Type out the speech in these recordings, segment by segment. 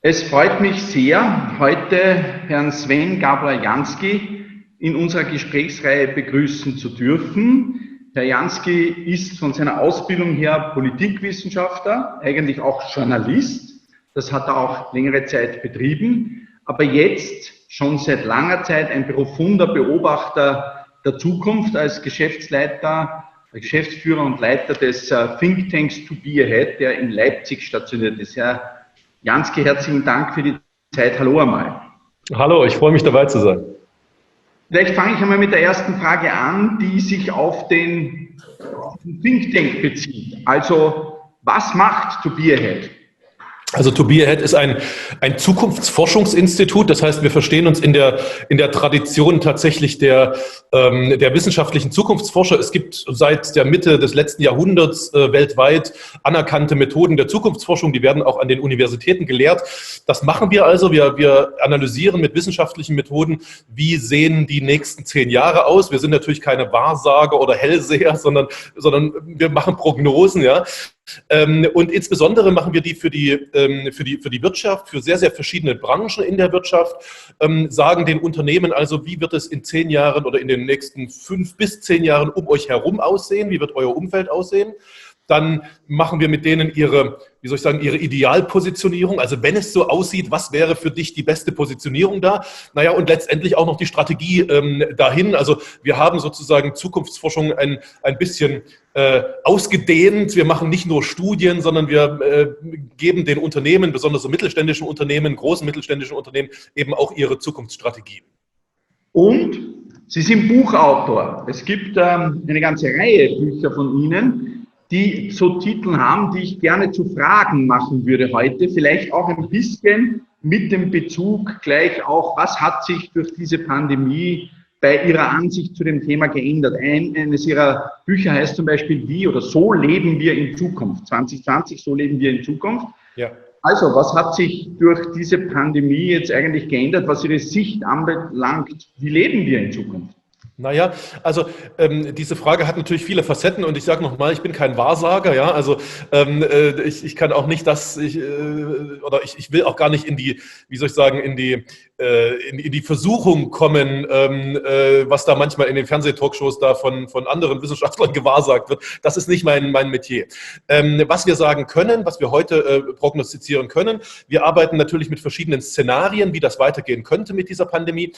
Es freut mich sehr, heute Herrn Sven Gabrieljanski in unserer Gesprächsreihe begrüßen zu dürfen. Herr Janski ist von seiner Ausbildung her Politikwissenschaftler, eigentlich auch Journalist. Das hat er auch längere Zeit betrieben, aber jetzt schon seit langer Zeit ein profunder Beobachter der Zukunft als Geschäftsführer und Leiter des Thinktanks To Be Ahead, der in Leipzig stationiert ist. Herr Janski, herzlichen Dank für die Zeit. Hallo einmal. Hallo, ich freue mich dabei zu sein. Vielleicht fange ich einmal mit der ersten Frage an, die sich auf den Think Tank bezieht. Also, was macht To Be Ahead? Also To Be Ahead ist ein Zukunftsforschungsinstitut. Das heißt, wir verstehen uns in der Tradition tatsächlich der wissenschaftlichen Zukunftsforscher. Es gibt seit der Mitte des letzten Jahrhunderts weltweit anerkannte Methoden der Zukunftsforschung. Die werden auch an den Universitäten gelehrt. Das machen wir also. Wir analysieren mit wissenschaftlichen Methoden, wie sehen die nächsten 10 Jahre aus. Wir sind natürlich keine Wahrsager oder Hellseher, sondern wir machen Prognosen, ja. Und insbesondere machen wir die für die Wirtschaft, für sehr, sehr verschiedene Branchen in der Wirtschaft, sagen den Unternehmen also, wie wird es in 10 Jahren oder in den nächsten 5 bis 10 Jahren um euch herum aussehen, wie wird euer Umfeld aussehen. Dann machen wir mit denen ihre Idealpositionierung. Also wenn es so aussieht, was wäre für dich die beste Positionierung da? Naja, und letztendlich auch noch die Strategie dahin. Also wir haben sozusagen Zukunftsforschung ein bisschen ausgedehnt. Wir machen nicht nur Studien, sondern wir geben den Unternehmen, besonders so mittelständischen Unternehmen, großen mittelständischen Unternehmen, eben auch ihre Zukunftsstrategien. Und Sie sind Buchautor. Es gibt eine ganze Reihe Bücher von Ihnen, die so Titel haben, die ich gerne zu Fragen machen würde heute. Vielleicht auch ein bisschen mit dem Bezug gleich auch, was hat sich durch diese Pandemie bei Ihrer Ansicht zu dem Thema geändert? Eines Ihrer Bücher heißt zum Beispiel wie oder so leben wir in Zukunft. 2020, so leben wir in Zukunft. Ja. Also, was hat sich durch diese Pandemie jetzt eigentlich geändert, was Ihre Sicht anbelangt? Wie leben wir in Zukunft? Naja, also diese Frage hat natürlich viele Facetten und ich sage nochmal, ich bin kein Wahrsager, ja, also ich kann auch nicht ich will auch gar nicht in die, wie soll ich sagen, in die Versuchung kommen, was da manchmal in den Fernsehtalkshows da von anderen Wissenschaftlern gewahrsagt wird. Das ist nicht mein Metier. Was wir sagen können, was wir heute prognostizieren können, wir arbeiten natürlich mit verschiedenen Szenarien, wie das weitergehen könnte mit dieser Pandemie.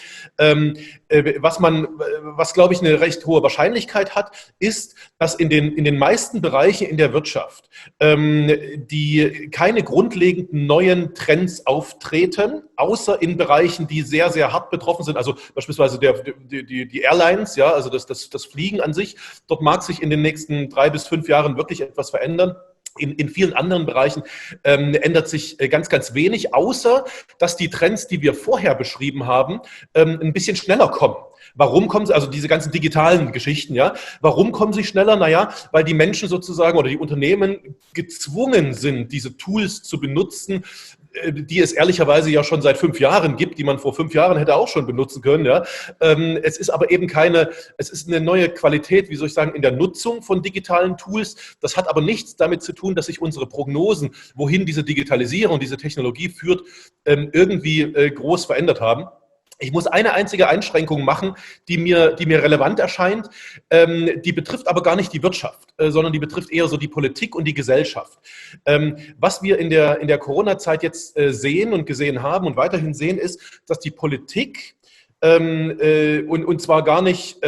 Was, glaube ich, eine recht hohe Wahrscheinlichkeit hat, ist, dass in den meisten Bereichen in der Wirtschaft die keine grundlegenden neuen Trends auftreten, außer in Bereichen, die sehr, sehr hart betroffen sind. Also beispielsweise die Airlines, ja, also das Fliegen an sich. Dort mag sich in den nächsten 3 bis 5 Jahren wirklich etwas verändern. In vielen anderen Bereichen ändert sich ganz, ganz wenig, außer dass die Trends, die wir vorher beschrieben haben, ein bisschen schneller kommen. Warum kommen sie, also diese ganzen digitalen Geschichten, ja, warum kommen sie schneller? Naja, weil die Menschen sozusagen oder die Unternehmen gezwungen sind, diese Tools zu benutzen, die es ehrlicherweise ja schon seit 5 Jahren gibt, die man vor 5 Jahren hätte auch schon benutzen können. Ja. Es ist aber eben es ist eine neue Qualität, wie soll ich sagen, in der Nutzung von digitalen Tools. Das hat aber nichts damit zu tun, dass sich unsere Prognosen, wohin diese Digitalisierung, diese Technologie führt, irgendwie groß verändert haben. Ich muss eine einzige Einschränkung machen, die mir relevant erscheint. Die betrifft aber gar nicht die Wirtschaft, sondern die betrifft eher so die Politik und die Gesellschaft. Was wir in der Corona-Zeit jetzt sehen und gesehen haben und weiterhin sehen, ist, dass die Politik und zwar gar nicht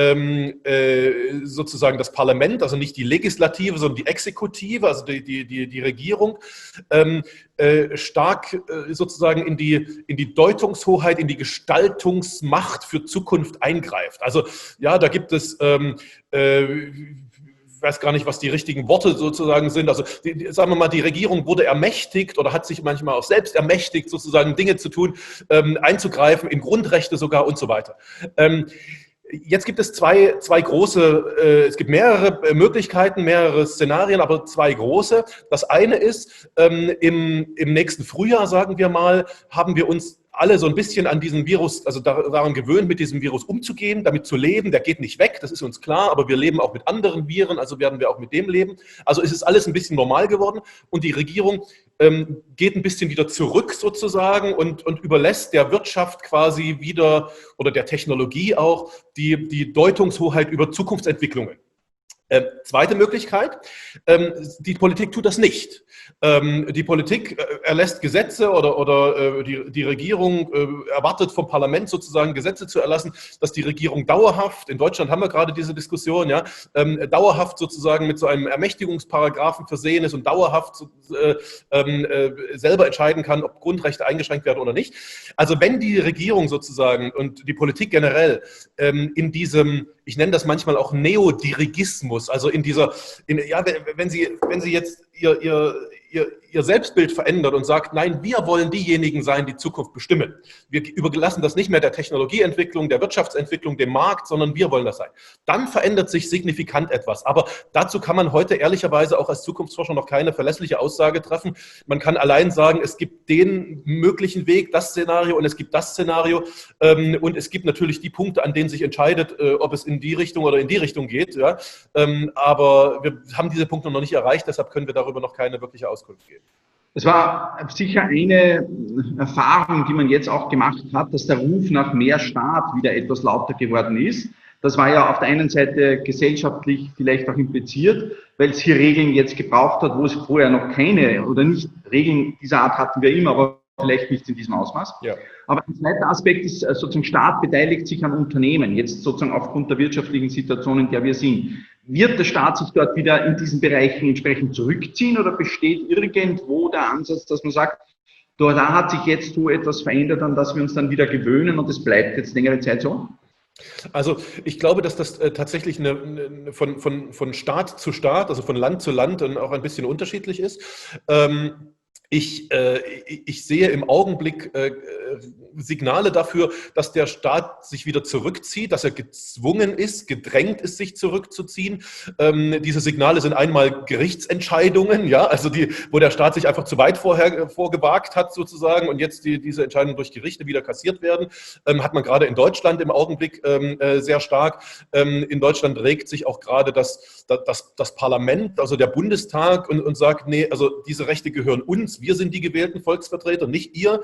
sozusagen das Parlament, also nicht die Legislative, sondern die Exekutive, also die Regierung, stark sozusagen in die Deutungshoheit, in die Gestaltungsmacht für Zukunft eingreift. Also ja, da gibt es ich weiß gar nicht, was die richtigen Worte sozusagen sind. Also sagen wir mal, die Regierung wurde ermächtigt oder hat sich manchmal auch selbst ermächtigt, sozusagen Dinge zu tun, einzugreifen, in Grundrechte sogar und so weiter. Jetzt gibt es zwei große, es gibt mehrere Möglichkeiten, mehrere Szenarien, aber 2 große. Das eine ist, im nächsten Frühjahr, sagen wir mal, haben wir uns alle so ein bisschen an diesen Virus, also daran gewöhnt, mit diesem Virus umzugehen, damit zu leben. Der geht nicht weg, das ist uns klar, aber wir leben auch mit anderen Viren, also werden wir auch mit dem leben. Also es ist alles ein bisschen normal geworden und die Regierung geht ein bisschen wieder zurück sozusagen und überlässt der Wirtschaft quasi wieder oder der Technologie auch die Deutungshoheit über Zukunftsentwicklungen. Zweite Möglichkeit, die Politik tut das nicht. Die Politik erlässt Gesetze oder die Regierung erwartet vom Parlament sozusagen Gesetze zu erlassen, dass die Regierung dauerhaft, in Deutschland haben wir gerade diese Diskussion, ja, dauerhaft sozusagen mit so einem Ermächtigungsparagraphen versehen ist und dauerhaft selber entscheiden kann, ob Grundrechte eingeschränkt werden oder nicht. Also wenn die Regierung sozusagen und die Politik generell in diesem, ich nenne das manchmal auch Neodirigismus, also wenn sie jetzt ihr Selbstbild verändert und sagt, nein, wir wollen diejenigen sein, die Zukunft bestimmen. Wir überlassen das nicht mehr der Technologieentwicklung, der Wirtschaftsentwicklung, dem Markt, sondern wir wollen das sein. Dann verändert sich signifikant etwas. Aber dazu kann man heute ehrlicherweise auch als Zukunftsforscher noch keine verlässliche Aussage treffen. Man kann allein sagen, es gibt den möglichen Weg, das Szenario und es gibt das Szenario. Und es gibt natürlich die Punkte, an denen sich entscheidet, ob es in die Richtung oder in die Richtung geht. Ja. Aber wir haben diese Punkte noch nicht erreicht, deshalb können wir darüber noch keine wirkliche Auskunft geben. Es war sicher eine Erfahrung, die man jetzt auch gemacht hat, dass der Ruf nach mehr Staat wieder etwas lauter geworden ist. Das war ja auf der einen Seite gesellschaftlich vielleicht auch impliziert, weil es hier Regeln jetzt gebraucht hat, wo es vorher noch keine oder nicht Regeln dieser Art hatten wir immer, aber vielleicht nicht in diesem Ausmaß. Ja. Aber ein zweiter Aspekt ist sozusagen, Staat beteiligt sich an Unternehmen, jetzt sozusagen aufgrund der wirtschaftlichen Situation, in der wir sind. Wird der Staat sich dort wieder in diesen Bereichen entsprechend zurückziehen oder besteht irgendwo der Ansatz, dass man sagt, da hat sich jetzt so etwas verändert, an das wir uns dann wieder gewöhnen und es bleibt jetzt längere Zeit so? Also ich glaube, dass das tatsächlich von Staat zu Staat, also von Land zu Land auch ein bisschen unterschiedlich ist. Ich sehe im Augenblick Signale dafür, dass der Staat sich wieder zurückzieht, dass er gezwungen ist, gedrängt ist, sich zurückzuziehen. Diese Signale sind einmal Gerichtsentscheidungen, ja, also wo der Staat sich einfach zu weit vorgewagt hat sozusagen und jetzt diese Entscheidungen durch Gerichte wieder kassiert werden. Hat man gerade in Deutschland im Augenblick sehr stark. In Deutschland regt sich auch gerade das Parlament, also der Bundestag und sagt, nee, also diese Rechte gehören uns. Wir sind die gewählten Volksvertreter, nicht ihr.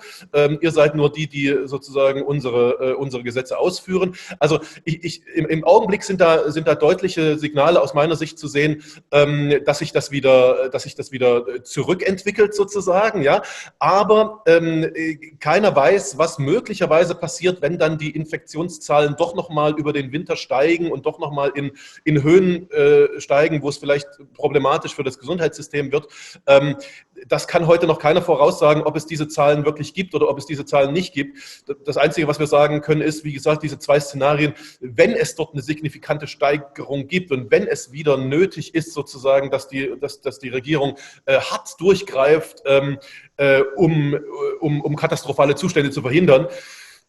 Ihr seid nur die sozusagen unsere Gesetze ausführen. Also im Augenblick sind da deutliche Signale aus meiner Sicht zu sehen, dass sich das wieder zurückentwickelt sozusagen. Ja, aber keiner weiß, was möglicherweise passiert, wenn dann die Infektionszahlen doch noch mal über den Winter steigen und doch noch mal in Höhen steigen, wo es vielleicht problematisch für das Gesundheitssystem wird. Das kann heute noch keiner voraussagen, ob es diese Zahlen wirklich gibt oder ob es diese Zahlen nicht gibt. Das Einzige, was wir sagen können, ist, wie gesagt, diese zwei Szenarien, wenn es dort eine signifikante Steigerung gibt und wenn es wieder nötig ist, sozusagen, dass die Regierung hart durchgreift, um katastrophale Zustände zu verhindern,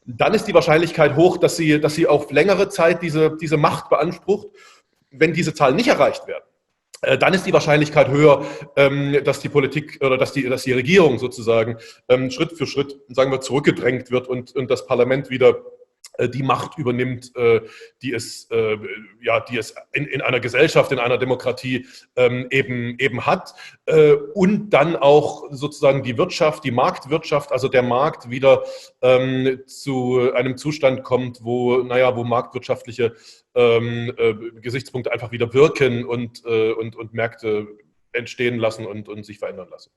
dann ist die Wahrscheinlichkeit hoch, dass sie auf längere Zeit diese Macht beansprucht. Wenn diese Zahlen nicht erreicht werden, dann ist die Wahrscheinlichkeit höher, dass die Politik oder dass die Regierung sozusagen Schritt für Schritt, sagen wir, zurückgedrängt wird und das Parlament wieder die Macht übernimmt, die es in einer Gesellschaft, in einer Demokratie eben hat und dann auch sozusagen die Wirtschaft, die Marktwirtschaft, also der Markt wieder zu einem Zustand kommt, wo marktwirtschaftliche Gesichtspunkte einfach wieder wirken und Märkte entstehen lassen und sich verändern lassen.